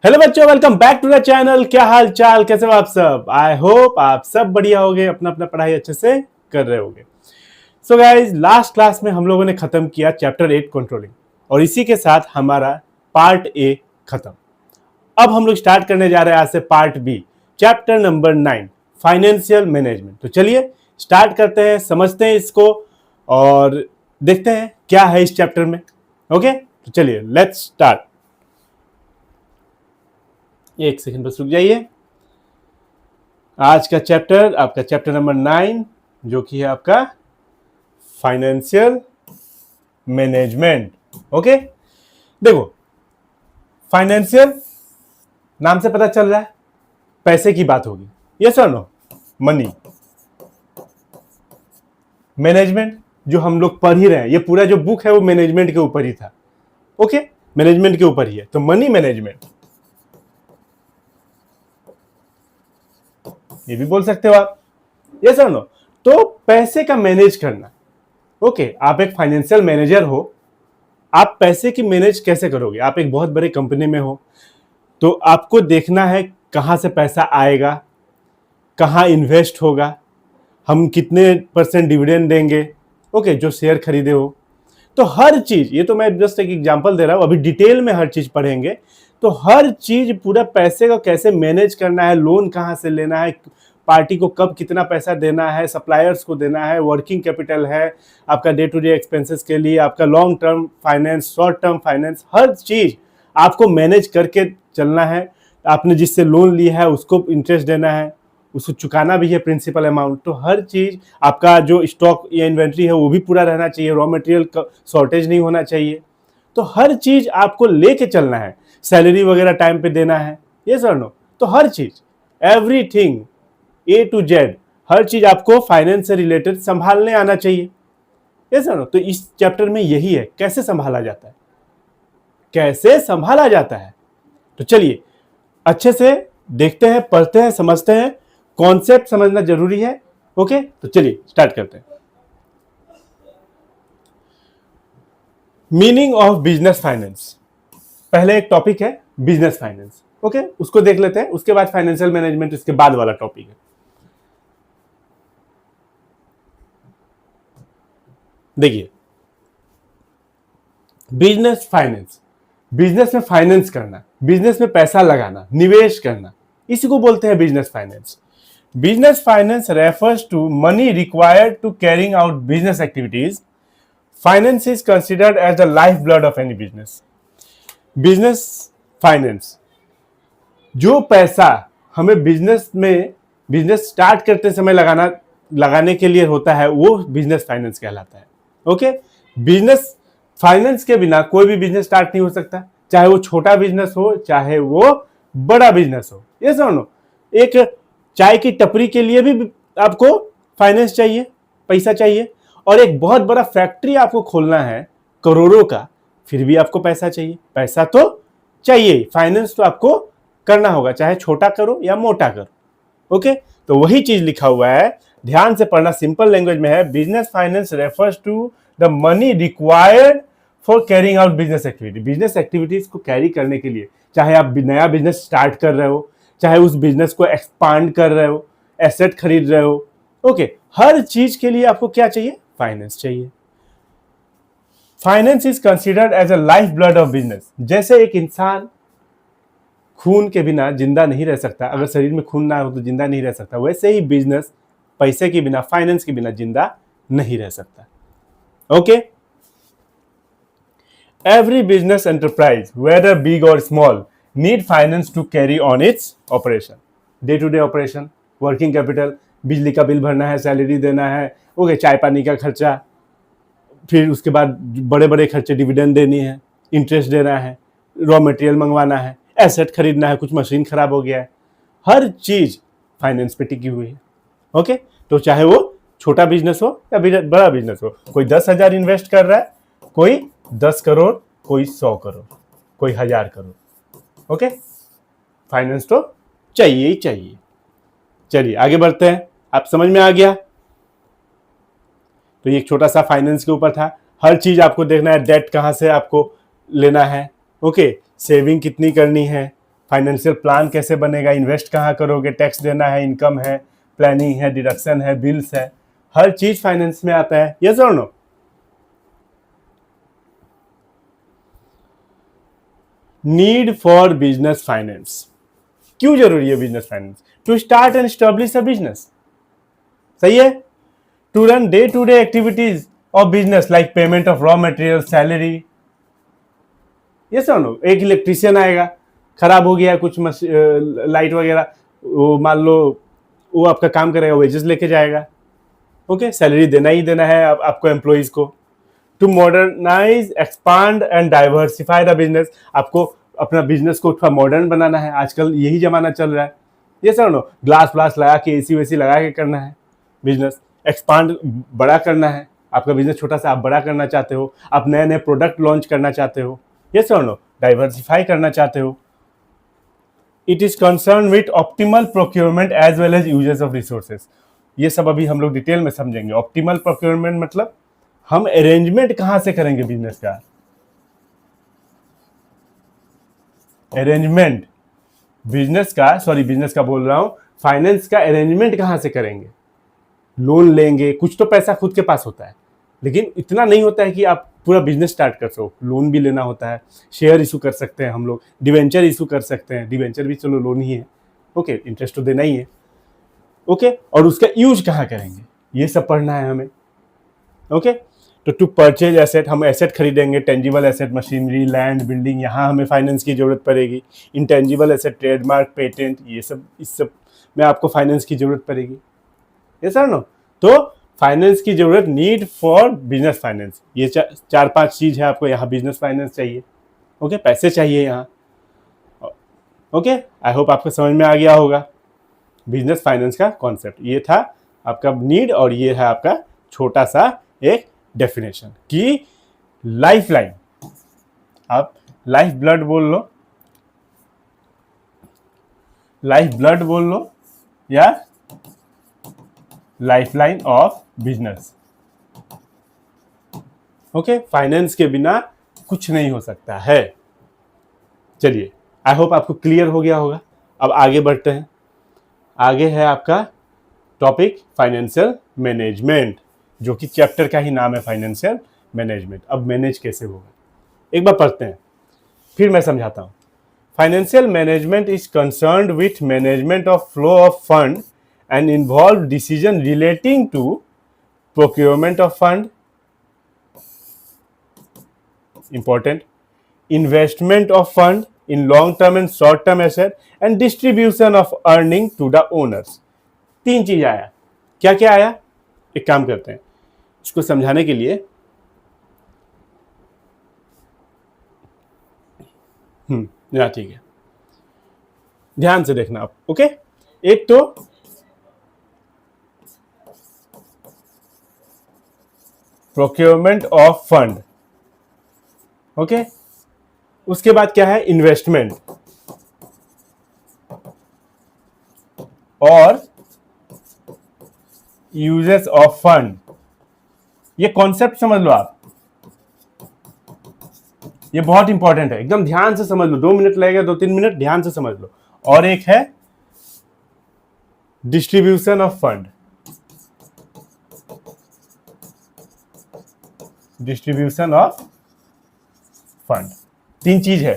Hello बच्चों, welcome back to the channel. क्या हाल चाल, कैसे हो आप सब? आई होप आप सब बढ़िया होगे, अपना अपना पढ़ाई अच्छे से कर रहे होगे। सो गाइस, लास्ट क्लास में हम लोगों ने खत्म किया चैप्टर 8 कंट्रोलिंग, और इसी के साथ हमारा पार्ट ए खत्म। अब हम लोग स्टार्ट करने जा रहे हैं आज से part B, chapter number 9 financial management. तो चलिए स्टार्ट करते हैं, समझते हैं इसको और देखते हैं क्या है इस चैप्टर में। ओके, तो चलिए लेट्स स्टार्ट। एक सेकंड बस रुक जाइए। आज का चैप्टर आपका चैप्टर नंबर 9 जो कि है आपका फाइनेंशियल मैनेजमेंट। ओके, देखो फाइनेंशियल नाम से पता चल रहा है पैसे की बात होगी, यस और नो। मनी मैनेजमेंट जो हम लोग पढ़ ही रहे हैं, ये पूरा जो बुक है वो मैनेजमेंट के ऊपर ही था। ओके, मैनेजमेंट के ऊपर ही है, तो मनी मैनेजमेंट ये भी बोल सकते हो आप, यस और नो। तो पैसे का मैनेज करना। ओके, आप एक फाइनेंशियल मैनेजर हो, आप पैसे की मैनेज कैसे करोगे? आप एक बहुत बड़े कंपनी में हो, तो आपको देखना है कहां से पैसा आएगा, कहां इन्वेस्ट होगा, हम कितने परसेंट डिविडेंड देंगे। ओके, जो शेयर खरीदे हो, तो हर चीज, ये तो मैं जस्ट एक एग्जांपल दे रहा हूं, अभी डिटेल में हर चीज पढ़ेंगे। तो हर चीज पूरा पैसे को कैसे मैनेज करना है, लोन कहां से लेना है, पार्टी को कब कितना पैसा देना है, सप्लायर्स को देना है, वर्किंग कैपिटल है आपका डे टू डे एक्सपेंसेस के लिए, आपका long term finance, short term finance, हर चीज आपको मैनेज करके चलना है। आपने जिससे लोन लिया है उसको इंटरेस्ट देना है, उसको चुकाना भी है प्रिंसिपल अमाउंट। तो हर चीज आपका जो स्टॉक या इन्वेंट्री है वो भी पूरा रहना चाहिए, रॉ मटेरियल का शॉर्टेज नहीं होना चाहिए। तो हर चीज आपको लेके चलना है, सैलरी वगैरह टाइम पे देना है, ये सर नो। तो हर चीज, एवरीथिंग ए टू जेड, हर चीज आपको फाइनेंस से रिलेटेड संभालने आना चाहिए, ये सर नो। तो इस चैप्टर में यही है, कैसे संभाला जाता है, कैसे संभाला जाता है। तो चलिए अच्छे से देखते हैं, पढ़ते हैं, समझते हैं, कॉन्सेप्ट समझना जरूरी है। ओके, तो चलिए स्टार्ट करते हैं। मीनिंग ऑफ बिजनेस फाइनेंस, पहले एक टॉपिक है बिजनेस फाइनेंस। ओके, उसको देख लेते हैं, उसके बाद फाइनेंशियल मैनेजमेंट इसके बाद वाला टॉपिक है। देखिए, बिजनेस फाइनेंस, बिजनेस में फाइनेंस करना, बिजनेस में पैसा लगाना, निवेश करना, इसी को बोलते हैं business finance. Business finance refers to money required to carrying out business activities. Finance is considered as the life blood of any business. Business finance, जो पैसा हमें बिजनेस में, बिजनेस स्टार्ट करते समय लगाने के लिए होता है, वो बिजनेस फाइनेंस कहलाता है। ओके, बिजनेस फाइनेंस के बिना कोई भी बिजनेस स्टार्ट नहीं हो सकता, चाहे वो छोटा बिजनेस हो चाहे वो बड़ा बिजनेस हो, ये सुनो। एक चाय की टपरी के लिए भी आपको फाइनेंस चाहिए, पैसा चाहिए, और एक बहुत बड़ा फैक्ट्री आपको खोलना है करोड़ों का, फिर भी आपको पैसा चाहिए। पैसा तो चाहिए, फाइनेंस तो आपको करना होगा, चाहे छोटा करो या मोटा करो। ओके, तो वही चीज लिखा हुआ है, ध्यान से पढ़ना, सिंपल लैंग्वेज में है। Business finance refers to the money required for carrying out business activity. Business activities को कैरी करने के लिए, चाहे आप नया बिजनेस स्टार्ट कर रहे हो, चाहे उस बिजनेस को एक्सपांड कर रहे हो, एसेट खरीद रहे हो, ओके, हर चीज के लिए आपको क्या चाहिए? फाइनेंस चाहिए। Finance is considered as a life blood of business. जैसे एक इंसान खून के बिना जिंदा नहीं रह सकता, अगर शरीर में खून ना हो तो जिंदा नहीं रह सकता, वैसे ही बिजनेस पैसे के बिना, फाइनेंस के बिना जिंदा नहीं रह सकता। Okay, every business enterprise whether big और small need finance to carry on its operation, day to day operation, working capital, बिजली का बिल भरना है, सैलरी देना है, ओके, चाय पानी का खर्चा, फिर उसके बाद बड़े बड़े खर्चे, डिविडेंड देनी है, इंटरेस्ट देना है, रॉ मटेरियल मंगवाना है, एसेट खरीदना है, कुछ मशीन खराब हो गया है, हर चीज फाइनेंस पे टिकी हुई है। ओके, तो चाहे वो छोटा बिजनेस हो या बड़ा बिजनेस हो, कोई 10,000 इन्वेस्ट कर रहा है, कोई 10 करोड़, कोई 100 करोड़, कोई 1000 करोड़। ओके, फाइनेंस तो चाहिए ही चाहिए। चलिए आगे बढ़ते हैं, आप समझ में आ गया। तो ये एक छोटा सा फाइनेंस के ऊपर था। हर चीज आपको देखना है, डेट कहां से आपको लेना है, ओके, सेविंग कितनी करनी है, फाइनेंशियल प्लान कैसे बनेगा, इन्वेस्ट कहाँ करोगे, टैक्स देना है, इनकम है, प्लानिंग है, डिडक्शन है, बिल्स है, हर चीज फाइनेंस में आता है। यस और no? Need for business finance. क्यों जरूरी है business finance? To start and establish a business. सही है? To run day to day activities of business like payment of raw material, salary. ये सब नो, एक इलेक्ट्रीशियन आएगा, खराब हो गया कुछ लाइट वगैरह, वो मान लो वो आपका काम करेगा, वेजेस लेके जाएगा। ओके, सैलरी देना ही देना है आपको एम्प्लॉइज को। To modernise, expand and diversify the business. आपको अपना बिजनेस को थोड़ा मॉडर्न बनाना है, आजकल यही जमाना चल रहा है। ये सर नो, ग्लास व्लास लगा के, एसी वेसी लगा के करना है बिजनेस। एक्सपांड, बड़ा करना है, आपका बिजनेस छोटा सा आप बड़ा करना चाहते हो, आप नए नए प्रोडक्ट लॉन्च करना चाहते हो। ये सर नो, डाइवर्सिफाई करना चाहते हो। It is concern with optimal procurement as well as uses of resources. ये सब अभी हम लोग डिटेल में समझेंगे। ऑप्टिमल प्रोक्योरमेंट मतलब हम अरेंजमेंट कहां से करेंगे बिजनेस का, अरेंजमेंट बिजनेस का बोल रहा हूं, फाइनेंस का अरेंजमेंट कहां से करेंगे। लोन लेंगे, कुछ तो पैसा खुद के पास होता है, लेकिन इतना नहीं होता है कि आप पूरा बिजनेस स्टार्ट कर सको। लोन भी लेना होता है, शेयर इशू कर सकते हैं हम लोग, डिवेंचर इशू कर सकते हैं। डिवेंचर भी चलो लोन ही है, ओके, इंटरेस्ट तो देना ही है, ओके। और उसका यूज कहाँ करेंगे, ये सब पढ़ना है हमें, ओके। तो टू परचेज एसेट, हम एसेट खरीदेंगे, tangible asset, machinery, land, building, यहाँ हमें फाइनेंस की जरूरत पड़ेगी। इंटेंजिबल एसेट, ट्रेडमार्क, पेटेंट, ये सब, इस सब में आपको फाइनेंस की जरूरत पड़ेगी। ये सर नो, तो फाइनेंस की जरूरत, नीड फॉर बिजनेस फाइनेंस, ये चार पांच चीज है आपको यहाँ बिजनेस फाइनेंस चाहिए, ओके। पैसे चाहिए यहाँ, ओके। आई होप आपको समझ में आ गया होगा बिजनेस फाइनेंस का कॉन्सेप्ट। ये था आपका नीड और ये है आपका छोटा सा एक डेफिनेशन कि लाइफ लाइन, आप लाइफ ब्लड बोल लो, लाइफ ब्लड बोल लो, या lifeline of business, okay. Finance के बिना कुछ नहीं हो सकता है। चलिए, आई होप आपको क्लियर हो गया होगा। अब आगे बढ़ते हैं। आगे है आपका टॉपिक फाइनेंशियल मैनेजमेंट, जो कि चैप्टर का ही नाम है, फाइनेंशियल मैनेजमेंट। अब मैनेज कैसे होगा एक बार पढ़ते हैं, फिर मैं समझाता हूं। Financial management is concerned with management of flow of fund and involve decision relating to procurement of fund, important, investment of fund in long term and short term asset, and distribution of earning to the owners। तीन चीज आया, क्या क्या आया, एक काम करते हैं इसको समझाने के लिए। ठीक है, ध्यान से देखना आप, ओके। एक तो प्रोक्योरमेंट ऑफ फंड, ओके। उसके बाद क्या है, इन्वेस्टमेंट और यूजेस ऑफ फंड। ये कॉन्सेप्ट समझ लो आप, ये बहुत इंपॉर्टेंट है, एकदम ध्यान से समझ लो। 2 मिनट लगेगा, 2-3 मिनट ध्यान से समझ लो। और एक है distribution of fund, distribution of fund, तीन चीज है,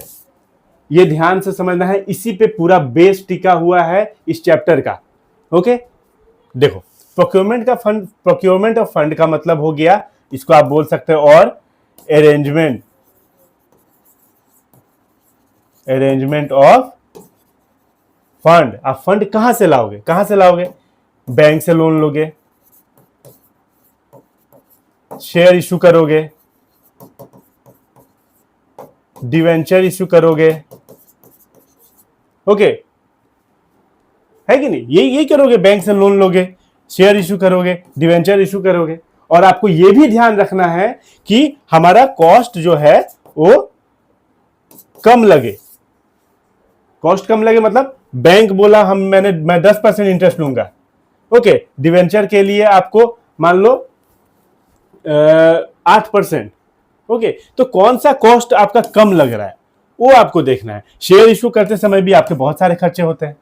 ये ध्यान से समझना है। इसी पे पूरा बेस टिका हुआ है इस चैप्टर का, ओके। देखो, प्रोक्योरमेंट ऑफ फंड का मतलब हो गया, इसको आप बोल सकते हो, और अरेंजमेंट ऑफ फंड। आप फंड कहां से लाओगे, बैंक से लोन लोगे, शेयर इशू करोगे, डिवेंचर इशू करोगे, ओके, है कि नहीं? यही करोगे, बैंक से लोन लोगे, शेयर इशू करोगे, डिवेंचर इशू करोगे। और आपको यह भी ध्यान रखना है कि हमारा कॉस्ट जो है वो कम लगे। कॉस्ट कम लगे मतलब बैंक बोला मैं 10% इंटरेस्ट लूंगा, ओके। डिवेंचर के लिए आपको मान लो 8%, ओके। तो कौन सा कॉस्ट आपका कम लग रहा है, वो आपको देखना है। शेयर इशू करते समय भी आपके बहुत सारे खर्चे होते हैं,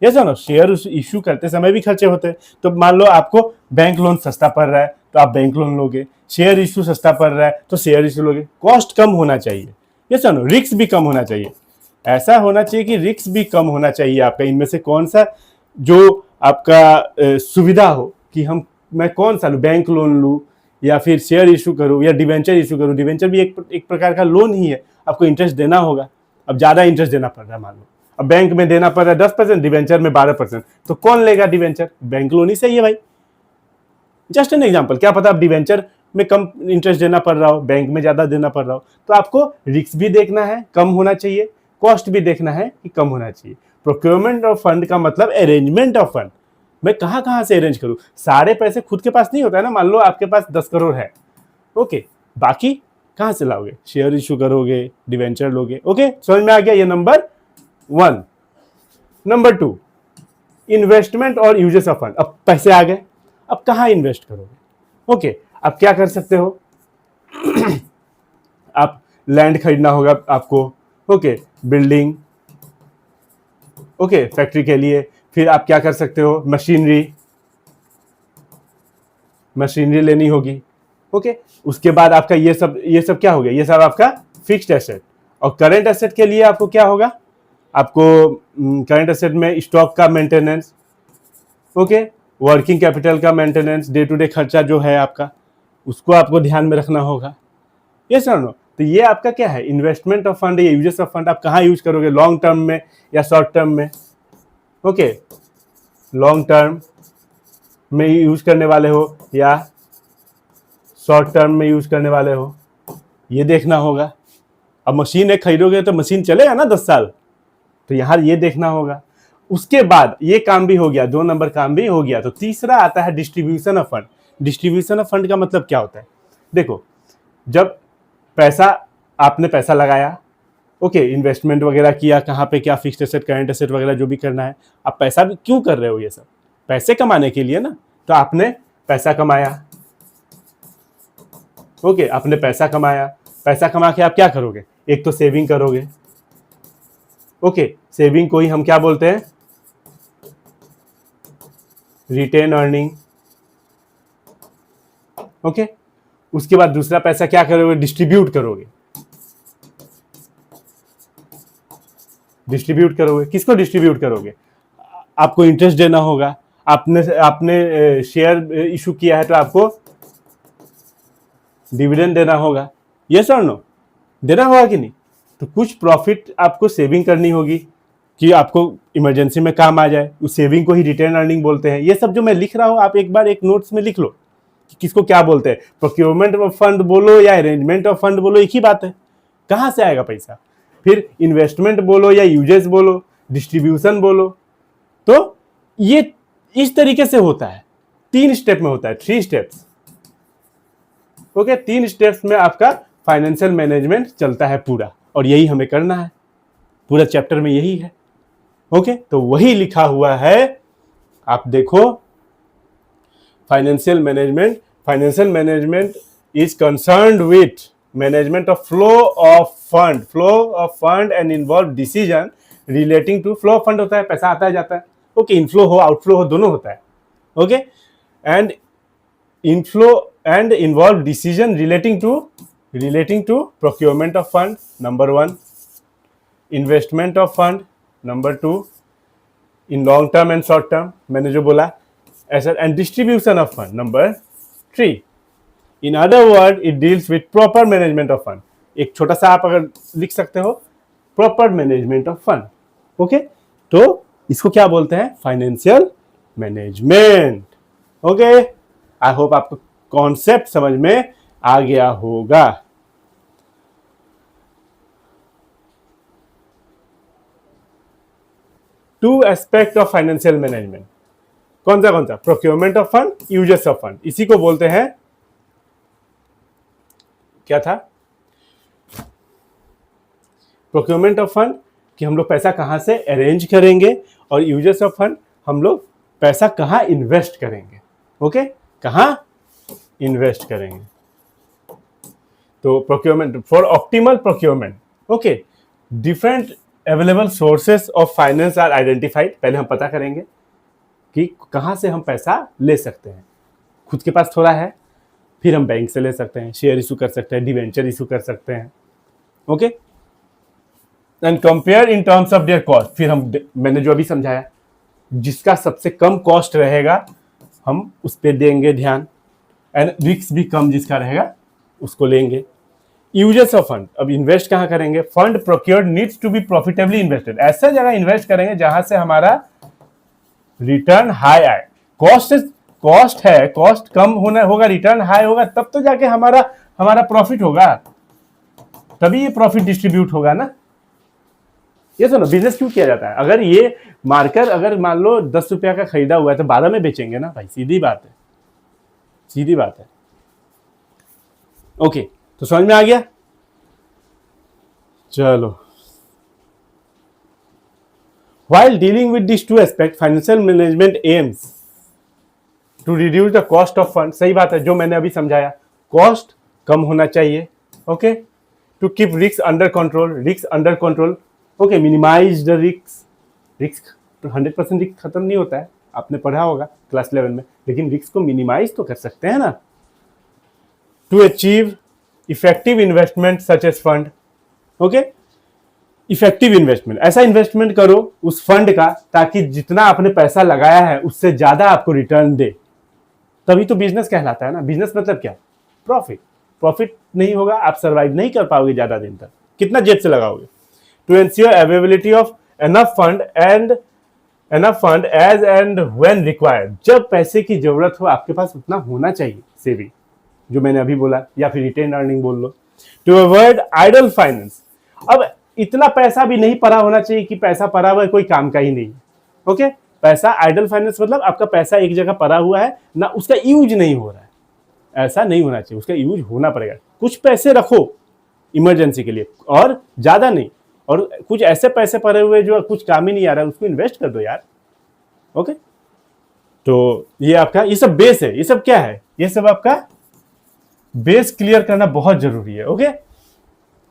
ये सुनो, शेयर इशू करते समय भी खर्चे होते हैं। तो मान लो आपको बैंक लोन सस्ता पड़ रहा है तो आप बैंक लोन लोगे, शेयर इशू सस्ता पड़ रहा है तो शेयर इशू लोगे। कॉस्ट कम होना चाहिए, ये सुनो, रिस्क भी कम होना चाहिए। ऐसा होना चाहिए कि रिस्क भी कम होना चाहिए आपका। इनमें से कौन सा जो आपका सुविधा हो कि मैं कौन सा लूँ, बैंक लोन लूँ या फिर शेयर इशू करूँ या डिवेंचर इशू करूँ। डिवेंचर भी एक प्रकार का लोन ही है, आपको इंटरेस्ट देना होगा। अब ज़्यादा इंटरेस्ट देना पड़ रहा है मान लो, अब बैंक में देना पड़ रहा है 10%, डिवेंचर में 12%, तो कौन लेगा डिवेंचर? बैंक लोन ही सही है भाई। जस्ट एन एग्जांपल, क्या पता आप डिवेंचर में कम इंटरेस्ट देना पड़ रहा हो, बैंक में ज़्यादा देना पड़ रहा हो। तो आपको रिस्क भी देखना है, कम होना चाहिए, कॉस्ट भी देखना है कि कम होना चाहिए। प्रोक्योरमेंट ऑफ फंड का मतलब अरेंजमेंट ऑफ फंड। मैं कहाँ से अरेंज करूँ? सारे पैसे खुद के पास नहीं होता है ना। मान लो आपके पास 10 करोड़ है, ओके, बाकी कहाँ से लाओगे? शेयर इशू करोगे, डिवेंचर लोगे। ओके, समझ में आ गया? ये नंबर 1। नंबर 2, इन्वेस्टमेंट और यूजेस ऑफ फंड। अब पैसे आ गए, अब कहाँ इन्वेस्ट करोगे? ओके, अब क्या कर सकते हो? आप लैंड खरीदना होगा आपको, ओके, बिल्डिंग, ओके, फैक्ट्री के लिए। फिर आप क्या कर सकते हो? मशीनरी लेनी होगी, ओके। उसके बाद आपका ये सब क्या हो गया? ये सब आपका फिक्स्ड एसेट। और करंट एसेट के लिए आपको क्या होगा? आपको करंट एसेट में स्टॉक का मेंटेनेंस, ओके, वर्किंग कैपिटल का मेंटेनेंस, डे टू डे खर्चा जो है आपका, उसको आपको ध्यान में रखना होगा। ये सर नो, तो ये आपका क्या है? इन्वेस्टमेंट ऑफ फंड या यूजेस ऑफ फंड। आप कहाँ यूज करोगे? लॉन्ग टर्म में या शॉर्ट टर्म में? ओके, लॉन्ग टर्म में यूज करने वाले हो या शॉर्ट टर्म में यूज करने वाले हो, ये देखना होगा। अब मशीन एक खरीदोगे तो मशीन चलेगा ना 10 साल, तो यहाँ ये देखना होगा। उसके बाद ये काम भी हो गया, 2 नंबर काम भी हो गया। तो तीसरा आता है distribution of fund. Distribution of fund का मतलब क्या होता है? देखो, जब आपने पैसा लगाया, ओके, इन्वेस्टमेंट वगैरह किया, कहाँ पे क्या फिक्स्ड एसेट, करंट एसेट वगैरह जो भी करना है, आप पैसा भी क्यों कर रहे हो? ये सब पैसे कमाने के लिए ना। तो आपने पैसा कमाया, ओके, आपने पैसा कमाया, पैसा कमा के आप क्या करोगे? एक तो सेविंग करोगे, ओके, सेविंग को ही हम क्या बोलते हैं? Retain earning, okay. उसके बाद दूसरा पैसा क्या करोगे? डिस्ट्रीब्यूट करोगे। डिस्ट्रीब्यूट करोगे, किसको डिस्ट्रीब्यूट करोगे? आपको इंटरेस्ट देना होगा। आपने शेयर इशू किया है तो आपको डिविडेंड देना होगा। यस और नो? देना होगा कि नहीं? तो कुछ प्रॉफिट आपको सेविंग करनी होगी कि आपको इमरजेंसी में काम आ जाए। उस सेविंग को ही रिटेन अर्निंग बोलते हैं। ये सब जो मैं लिख रहा हूं, आप एक बार एक नोट्स में लिख लो कि किसको क्या बोलते हैं। प्रोक्योरमेंट ऑफ फंड बोलो या अरेंजमेंट ऑफ फंड बोलो, एक ही बात है। कहाँ से आएगा पैसा? फिर इन्वेस्टमेंट बोलो या यूजेस बोलो, डिस्ट्रीब्यूशन बोलो, तो ये इस तरीके से होता है। 3 स्टेप में होता है, 3 स्टेप्स, ओके। 3 स्टेप्स में आपका फाइनेंशियल मैनेजमेंट चलता है पूरा, और यही हमें करना है। पूरा चैप्टर में यही है, ओके। तो वही लिखा हुआ है, आप देखो। Financial management is concerned with management of flow of fund and involve decision relating to flow of fund. होता है पैसा आता है जाता है, ओके, इनफ्लो हो आउटफ्लो हो दोनों होता है, okay. And inflow and involve decision relating to procurement of fund, number 1, investment of fund, number 2, in long term and short term, मैंने जो बोला ऐसा, and distribution of fund, number 3. in other word it deals with proper management of fund. एक छोटा सा आप अगर लिख सकते हो, proper management of fund, okay? तो इसको क्या बोलते हैं? Financial management, okay. I hope आपको कॉन्सेप्ट समझ में आ गया होगा। To aspect of financial management, कौन सा? Procurement of fund, uses of fund. इसी को बोलते हैं, क्या था? प्रोक्योरमेंट ऑफ फंड कि हम लोग पैसा कहां से अरेंज करेंगे, और यूजेस ऑफ फंड हम लोग पैसा कहां इन्वेस्ट करेंगे, ओके, कहां इन्वेस्ट करेंगे। तो procurement for optimal procurement, okay. Different available sources of finance are identified. पहले हम पता करेंगे कि कहाँ से हम पैसा ले सकते हैं। खुद के पास थोड़ा है, फिर हम बैंक से ले सकते हैं, शेयर इशू कर सकते हैं, डिवेंचर इशू कर सकते हैं। Okay, and compare in terms of their cost. फिर मैंने जो अभी समझाया, जिसका सबसे कम कॉस्ट रहेगा हम उस पर देंगे ध्यान, एंड रिस्क भी कम जिसका रहेगा उसको लेंगे। यूजेस ऑफ फंड, अब इन्वेस्ट कहाँ करेंगे? Fund procured needs to be profitably invested. ऐसा जगह इन्वेस्ट करेंगे जहां से हमारा रिटर्न हाई आए। कॉस्ट है, कॉस्ट कम होना होगा, रिटर्न हाई होगा, तब तो जाके हमारा प्रॉफिट होगा, तभी ये प्रॉफिट डिस्ट्रीब्यूट होगा ना। ये सुनो, बिजनेस क्यों किया जाता है? अगर ये मार्कर अगर मान लो 10 रुपया का खरीदा हुआ है तो 12 में बेचेंगे ना भाई, सीधी बात है, सीधी बात है। ओके, तो समझ में आ गया? चलो, while dealing with these two aspects, financial management aims to reduce the cost of fund। सही बात है, जो मैंने अभी समझाया, कॉस्ट कम होना चाहिए। Okay, to keep risk under control. Okay, minimize the risk. तो 100% रिस्क खत्म नहीं होता है, आपने पढ़ा होगा क्लास 11 में, लेकिन रिस्क को मिनिमाइज तो कर सकते हैं ना। To achieve effective investment such as fund. Okay, effective investment, ऐसा इन्वेस्टमेंट करो उस फंड का ताकि जितना आपने पैसा लगाया है उससे ज्यादा आपको रिटर्न दे, तभी तो बिजनेस कहलाता है ना। बिजनेस मतलब क्या? प्रॉफिट नहीं होगा आप सर्वाइव नहीं कर पाओगे ज्यादा दिन तक, कितना जेब से लगाओगे। To ensure availability of enough fund as and when required. जब पैसे की जरूरत हो आपके पास उतना होना चाहिए सेविंग, जो मैंने अभी बोला, या फिर रिटेन अर्निंग बोल लो। टू अवॉइड आइडल फाइनेंस, अब इतना पैसा भी नहीं पड़ा होना चाहिए कि पैसा पड़ा हुआ है कोई काम का ही नहीं। ओके, पैसा आइडल फाइनेंस मतलब आपका पैसा एक जगह पड़ा हुआ है ना, उसका यूज नहीं हो रहा है, ऐसा नहीं होना चाहिए, उसका यूज होना पड़ेगा। कुछ पैसे रखो इमरजेंसी के लिए और ज्यादा नहीं, और कुछ ऐसे पैसे पड़े हुए जो कुछ काम ही नहीं आ रहा है उसको इन्वेस्ट कर दो यार। ओके, तो ये आपका, ये सब बेस है। ये सब क्या है? ये सब आपका बेस क्लियर करना बहुत जरूरी है। Okay,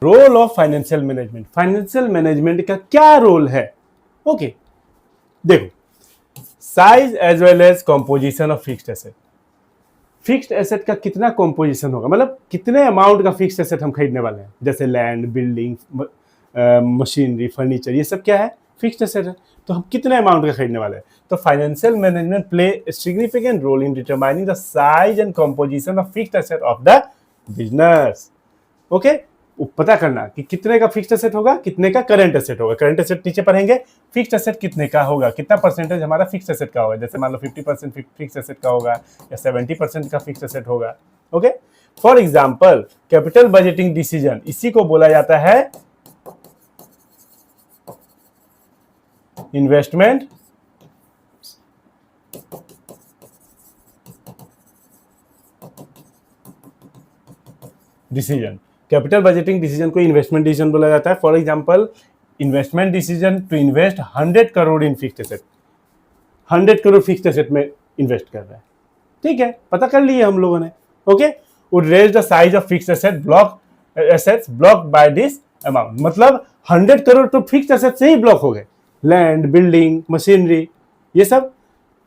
role of financial management. Financial management का क्या रोल है? ओके, देखो, size as well as composition of fixed asset. Fixed asset का कितना कंपोजिशन होगा, मतलब कितने अमाउंट का फिक्स्ड एसेट हम खरीदने वाले हैं, जैसे लैंड, बिल्डिंग, मशीनरी, फर्नीचर, ये सब क्या है? फिक्स्ड एसेट है। तो हम कितने अमाउंट का खरीदने वाले हैं? तो financial management play a significant role in determining the size and composition of fixed asset of the business. Okay, पता करना कि कितने का फिक्स्ड एसेट होगा, कितने का करंट एसेट होगा। करंट एसेट नीचे पढ़ेंगे, फिक्स्ड एसेट कितने का होगा, कितना परसेंटेज हमारा फिक्स्ड एसेट का होगा। जैसे मान लो 50% फिक्स्ड एसेट का होगा या 70% का फिक्स्ड एसेट होगा। Okay, for example capital budgeting decision, इसी को बोला जाता है investment decision. Capital budgeting decision को इन्वेस्टमेंट डिसीजन बोला जाता है। For example investment decision to invest 100 crore in fixed asset, 100 crore fixed asset में इन्वेस्ट कर रहा है। ठीक है, पता कर लिए हम लोगों ने। Okay, would raise the size of fixed assets block by this amount, मतलब 100 करोड़ तो फिक्स्ड एसेट से ही ब्लॉक हो गए। लैंड, बिल्डिंग, मशीनरी, ये सब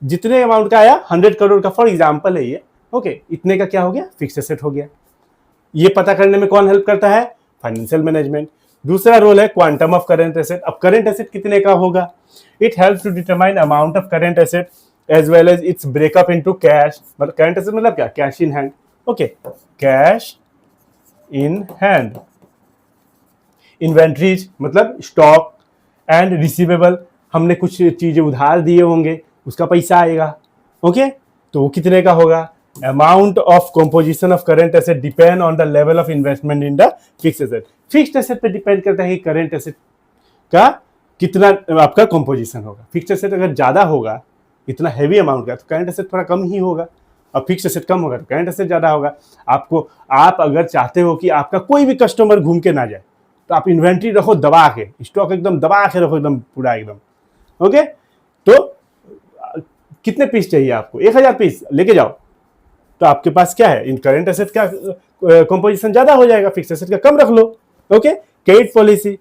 जितने अमाउंट का आया 100 करोड़ का, फॉर एग्जांपल है ये। ओके, इतने का क्या हो गया? फिक्स्ड एसेट हो गया। ये पता करने में कौन हेल्प करता है? Financial management. दूसरा रोल है क्वांटम ऑफ करंट एसेट। अब करंट एसेट कितने का होगा? It helps to determine amount of current asset as well as its breakup into cash. मतलब करंट एसेट मतलब क्या? Cash in hand. Okay, cash in hand. Inventories मतलब stock and receivable, हमने कुछ चीजें उधार दिए होंगे उसका पैसा आएगा। ओके, तो वो कितने का होगा? amount of composition of current asset depend on the level of investment in the fixed asset। Fixed asset पे डिपेंड करता है कि करंट एसेट का कितना आपका कंपोजिशन होगा। फिक्स्ड एसेट अगर ज्यादा होगा, इतना हैवी अमाउंट का, तो करंट एसेट थोड़ा कम ही होगा, और फिक्स्ड एसेट कम होगा तो करंट एसेट ज्यादा होगा। आप अगर चाहते हो कि आपका कोई भी कस्टमर घूम के ना जाए, तो आप इन्वेंट्री रखो दबा के, स्टॉक एकदम दबा के रखो, एकदम पूरा एकदम। ओके, तो कितने पीस चाहिए आपको? 1000 पीस लेके जाओ, तो आपके पास क्या है? इन करंट एसेट का कंपोजिशन ज्यादा हो जाएगा, फिक्स्ड एसेट का कम रख लो। ओके, क्रेडिट पॉलिसी,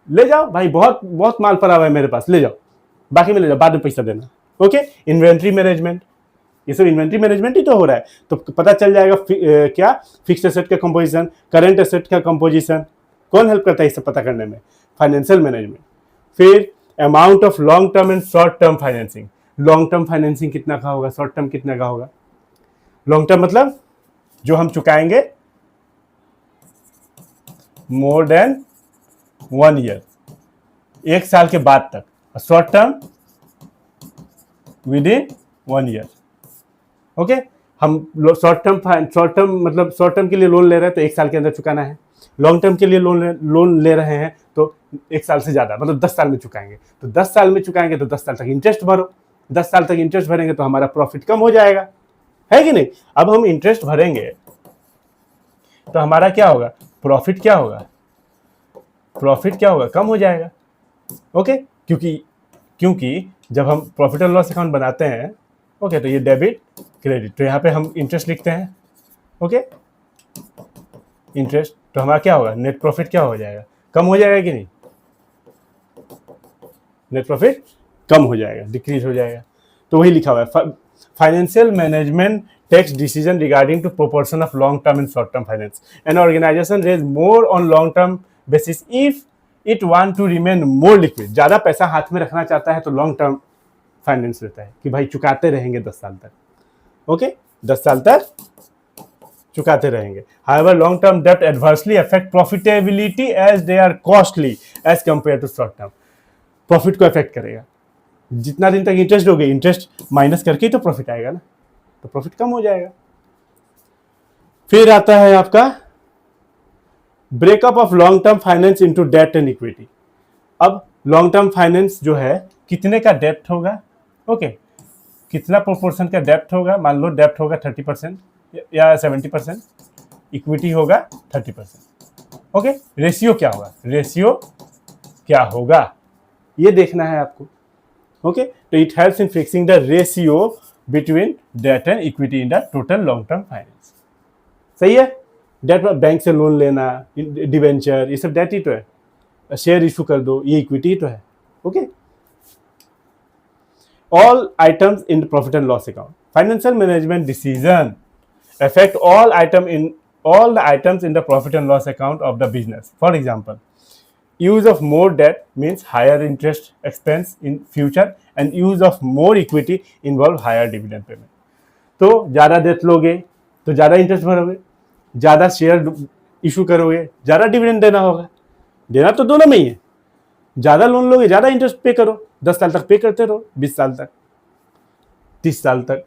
ले जाओ भाई, बहुत बहुत माल पड़ा हुआ है मेरे पास, ले जाओ, बाकी में ले जाओ, बाद में पैसा देना। ओके, इन्वेंट्री मैनेजमेंट, ये सब इन्वेंट्री मैनेजमेंट ही तो हो रहा है। तो पता चल जाएगा क्या फिक्स्ड एसेट का कंपोजिशन, करंट एसेट का कंपोजिशन, कौन हेल्प करता है इसे पता करने में? Financial management. फिर amount of long term and short term financing. Long term financing कितना का होगा, शॉर्ट टर्म कितना का होगा? लॉन्ग टर्म मतलब जो हम चुकाएंगे मोर देन 1 ईयर, 1 साल के बाद तक। Short term with in 1 year. Okay, हम शॉर्ट टर्म मतलब शॉर्ट टर्म के लिए लोन ले रहे हैं तो 1 साल के अंदर चुकाना है। लॉन्ग टर्म के लिए लोन ले रहे हैं तो 1 साल से ज़्यादा, मतलब 10 साल में चुकाएंगे। तो 10 साल में चुकाएंगे तो 10 साल तक इंटरेस्ट भरो। 10 साल तक इंटरेस्ट भरेंगे तो हमारा प्रॉफिट कम हो जाएगा, है कि नहीं? अब हम इंटरेस्ट भरेंगे तो हमारा क्या होगा? प्रॉफिट क्या होगा? प्रॉफिट क्या होगा? कम हो जाएगा। ओके, क्योंकि जब हम प्रॉफिट एंड लॉस अकाउंट बनाते हैं, ओके, तो ये डेबिट क्रेडिट, तो यहाँ पे हम इंटरेस्ट लिखते हैं। ओके, इंटरेस्ट, तो हमारा क्या होगा? नेट प्रॉफिट क्या हो जाएगा? कम हो जाएगा कि नहीं? नेट प्रॉफिट कम हो जाएगा, डिक्रीज हो जाएगा। तो वही लिखा हुआ है, financial management takes decision regarding to proportion of long term and short term finance. An organization raise more on long term basis if it want to remain more liquid. ज़्यादा पैसा हाथ में रखना चाहता है तो लॉन्ग टर्म फाइनेंस रहता है कि भाई चुकाते रहेंगे 10 साल तक। ओके, 10 साल तक चुकाते रहेंगे। However, long term debt adversely affect profitability as they are costly as compared to short term. Profit को अफेक्ट करेगा। जितना दिन तक इंटरेस्ट दोगे, इंटरेस्ट माइनस करके ही तो प्रॉफिट आएगा ना, तो प्रॉफिट कम हो जाएगा। फिर आता है आपका breakup of long term finance into debt and equity. अब लॉन्ग टर्म फाइनेंस जो है कितने का डेप्ट होगा? ओके, कितना प्रोपोर्शन का डेप्ट होगा? मान लो डेप्ट होगा 30% या 70%, इक्विटी होगा 30%। ओके, रेशियो क्या होगा? रेशियो क्या होगा ये देखना है आपको। ओके, तो it helps in fixing the ratio between debt and equity in the total long term finance. सही है? डेट बैंक से लोन लेना, डिवेंचर, ये सब डेट ही तो है। शेयर इशू कर दो, ये इक्विटी ही तो है। Okay, all items in profit and loss account. Financial management decision affect all the items in the profit and loss account of the business. For example, use of more debt means higher interest expense in future, and use of more equity involve higher dividend payment. तो ज़्यादा date लोगे तो ज़्यादा interest भरोगे, ज़्यादा share issue करोगे, ज़्यादा dividend देना होगा। देना तो दोनों में ही है। ज़्यादा लोन लोगे, ज़्यादा इंटरेस्ट पे करो, 10 साल तक पे करते रहो, 20 साल तक, 30 साल तक।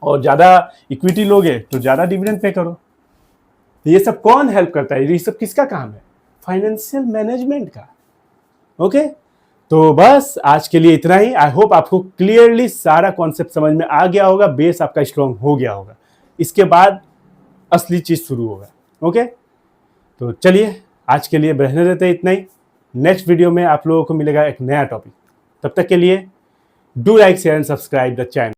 और ज़्यादा इक्विटी लोगे तो ज़्यादा डिविडेंड पे करो। तो ये सब कौन हेल्प करता है? ये सब किसका काम है? फाइनेंशियल मैनेजमेंट का। ओके, तो बस आज के लिए इतना ही। आई होप आपको क्लियरली सारा कॉन्सेप्ट समझ में आ गया होगा, बेस आपका स्ट्रॉन्ग हो गया होगा। इसके बाद असली चीज़ शुरू होगा। ओके, तो चलिए आज के लिए रहने देते इतना ही। नेक्स्ट वीडियो में आप लोगों को मिलेगा एक नया टॉपिक। तब तक के लिए do like, share and subscribe the channel.